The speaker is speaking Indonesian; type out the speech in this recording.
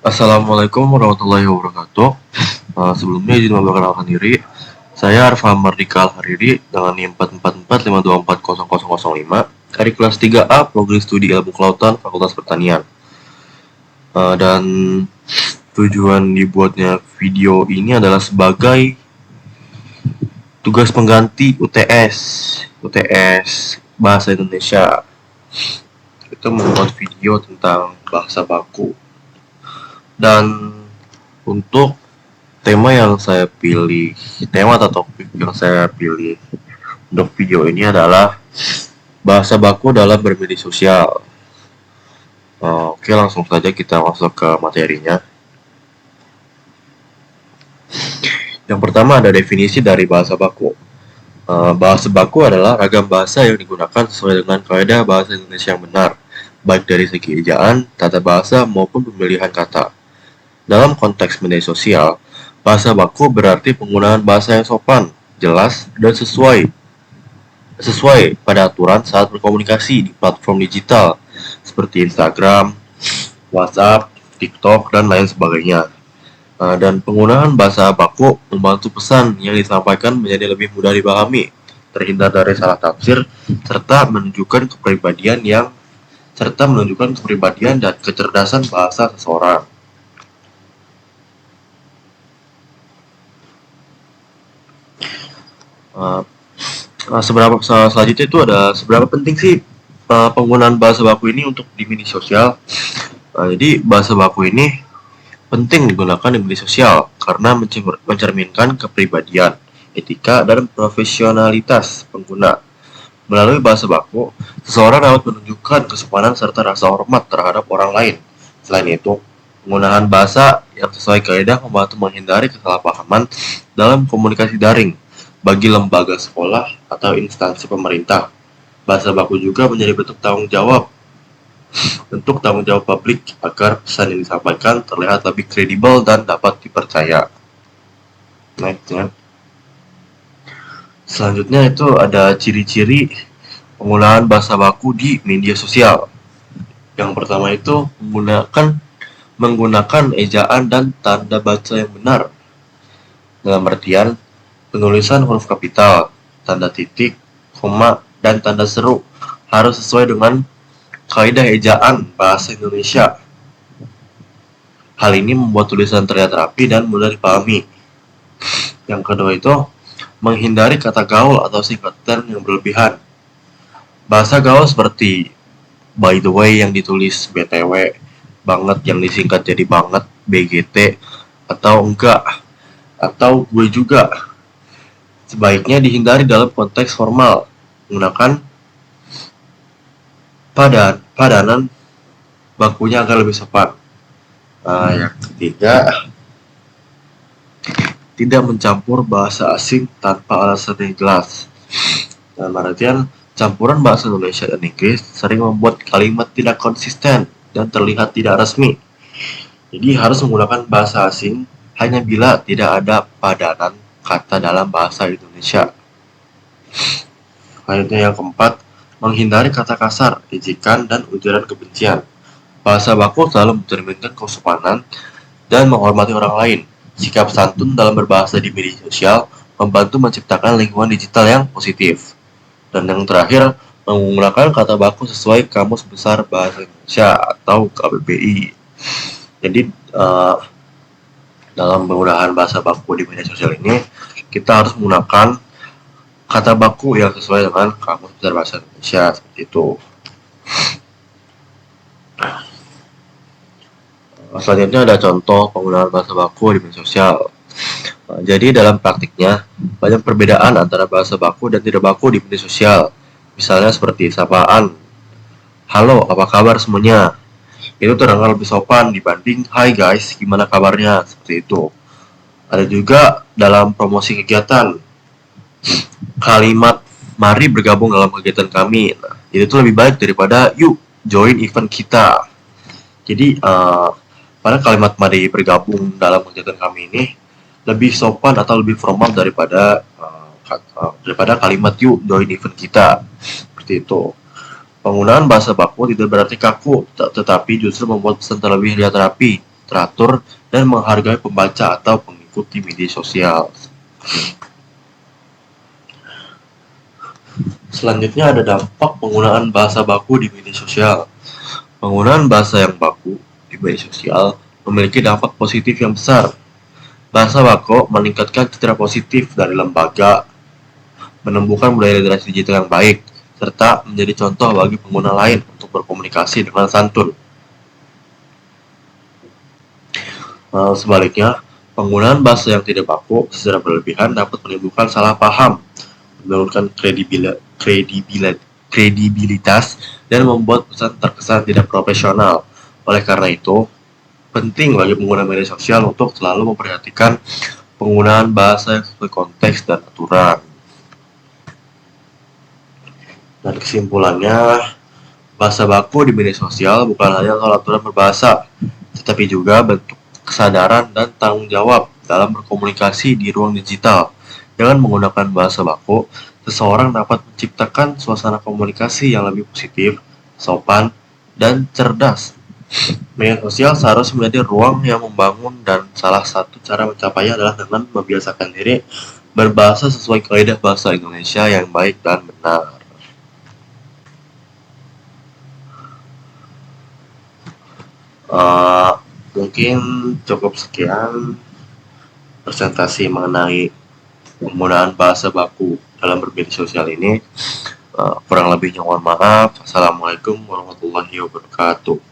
Assalamualaikum warahmatullahi wabarakatuh. Sebelumnya izin memperkenalkan diri. Saya Arfa Mardika Al-Hariri dengan NIM 44452400005 dari kelas 3A Program Studi Ilmu Kelautan Fakultas Pertanian. Dan tujuan dibuatnya video ini adalah sebagai tugas pengganti UTS Bahasa Indonesia. Itu membuat video tentang bahasa baku. Dan untuk tema atau topik yang saya pilih untuk video ini adalah bahasa baku dalam bermedia sosial. Oke, langsung saja kita masuk ke materinya. Yang pertama ada definisi dari bahasa baku. Bahasa baku adalah ragam bahasa yang digunakan sesuai dengan kaidah bahasa Indonesia yang benar, baik dari segi ejaan, tata bahasa, maupun pemilihan kata. Dalam konteks media sosial, bahasa baku berarti penggunaan bahasa yang sopan, jelas, dan sesuai pada aturan saat berkomunikasi di platform digital seperti Instagram, WhatsApp, TikTok, dan lain sebagainya. Dan penggunaan bahasa baku membantu pesan yang disampaikan menjadi lebih mudah dipahami, terhindar dari salah tafsir, serta menunjukkan kepribadian dan kecerdasan bahasa seseorang. Selanjutnya itu ada seberapa penting sih penggunaan bahasa baku ini untuk di media sosial. Jadi bahasa baku ini penting digunakan di media sosial karena mencerminkan kepribadian, etika, dan profesionalitas pengguna. Melalui bahasa baku, seseorang dapat menunjukkan kesopanan serta rasa hormat terhadap orang lain. Selain itu, penggunaan bahasa yang sesuai kaidah membantu menghindari kesalahpahaman dalam komunikasi daring. Bagi lembaga sekolah atau instansi pemerintah, bahasa baku juga menjadi bentuk tanggung jawab publik agar pesan yang disampaikan terlihat lebih kredibel dan dapat dipercaya. Selanjutnya itu ada ciri-ciri penggunaan bahasa baku di media sosial. Yang pertama itu menggunakan ejaan dan tanda baca yang benar. Dalam artian penulisan huruf kapital, tanda titik, koma, dan tanda seru harus sesuai dengan kaidah ejaan bahasa Indonesia. Hal ini membuat tulisan terlihat rapi dan mudah dipahami. Yang kedua itu menghindari kata gaul atau singkatan yang berlebihan. Bahasa gaul seperti by the way yang ditulis BTW, banget yang disingkat jadi banget, BGT, atau enggak, atau gue juga, sebaiknya dihindari dalam konteks formal, menggunakan padanan bakunya agar lebih sopan. Yang ketiga, tidak mencampur bahasa asing tanpa alasan yang jelas. Dalam artian, campuran bahasa Indonesia dan Inggris sering membuat kalimat tidak konsisten dan terlihat tidak resmi. Jadi harus menggunakan bahasa asing hanya bila tidak ada padanan kata dalam bahasa Indonesia. Selanjutnya yang keempat, menghindari kata kasar, ejekan, dan ujaran kebencian. Bahasa baku selalu mencerminkan kesopanan dan menghormati orang lain. Sikap santun dalam berbahasa di media sosial membantu menciptakan lingkungan digital yang positif. Dan yang terakhir, menggunakan kata baku sesuai Kamus Besar Bahasa Indonesia atau KBBI. Jadi dalam penggunaan bahasa baku di media sosial ini, kita harus menggunakan kata baku yang sesuai dengan Kamus Besar Bahasa Indonesia, seperti itu. Selanjutnya ada contoh penggunaan bahasa baku di media sosial. Jadi dalam praktiknya, banyak perbedaan antara bahasa baku dan tidak baku di media sosial. Misalnya seperti sapaan, halo, apa kabar semuanya? Itu terdengar lebih sopan dibanding hai guys, gimana kabarnya? Seperti itu. Ada juga dalam promosi kegiatan, kalimat mari bergabung dalam kegiatan kami. Nah, itu tuh lebih baik daripada yuk join event kita. Jadi pada kalimat mari bergabung dalam kegiatan kami ini lebih sopan atau lebih formal daripada kalimat yuk join event kita. Seperti itu. Penggunaan bahasa baku tidak berarti kaku, tetapi justru membuat pesan terlebih terlihat rapi, teratur, dan menghargai pembaca atau pengikuti media sosial. Selanjutnya ada dampak penggunaan bahasa baku di media sosial. Penggunaan bahasa yang baku di media sosial memiliki dampak positif yang besar. Bahasa baku meningkatkan citra positif dari lembaga, menumbuhkan budaya literasi digital yang baik, serta menjadi contoh bagi pengguna lain untuk berkomunikasi dengan santun. Sebaliknya, penggunaan bahasa yang tidak baku secara berlebihan dapat menimbulkan salah paham, menurunkan kredibilitas, dan membuat pesan terkesan tidak profesional. Oleh karena itu, penting bagi pengguna media sosial untuk selalu memperhatikan penggunaan bahasa yang sesuai konteks dan aturan. Dan kesimpulannya, bahasa baku di media sosial bukan hanya soal aturan berbahasa, tetapi juga bentuk kesadaran dan tanggung jawab dalam berkomunikasi di ruang digital. Dengan menggunakan bahasa baku, seseorang dapat menciptakan suasana komunikasi yang lebih positif, sopan, dan cerdas. Media sosial seharusnya menjadi ruang yang membangun, dan salah satu cara mencapainya adalah dengan membiasakan diri berbahasa sesuai kaidah bahasa Indonesia yang baik dan benar. Uh, Mungkin cukup sekian presentasi mengenai penggunaan bahasa baku dalam bermedia sosial ini. Kurang lebihnya mohon maaf. Assalamualaikum warahmatullahi wabarakatuh.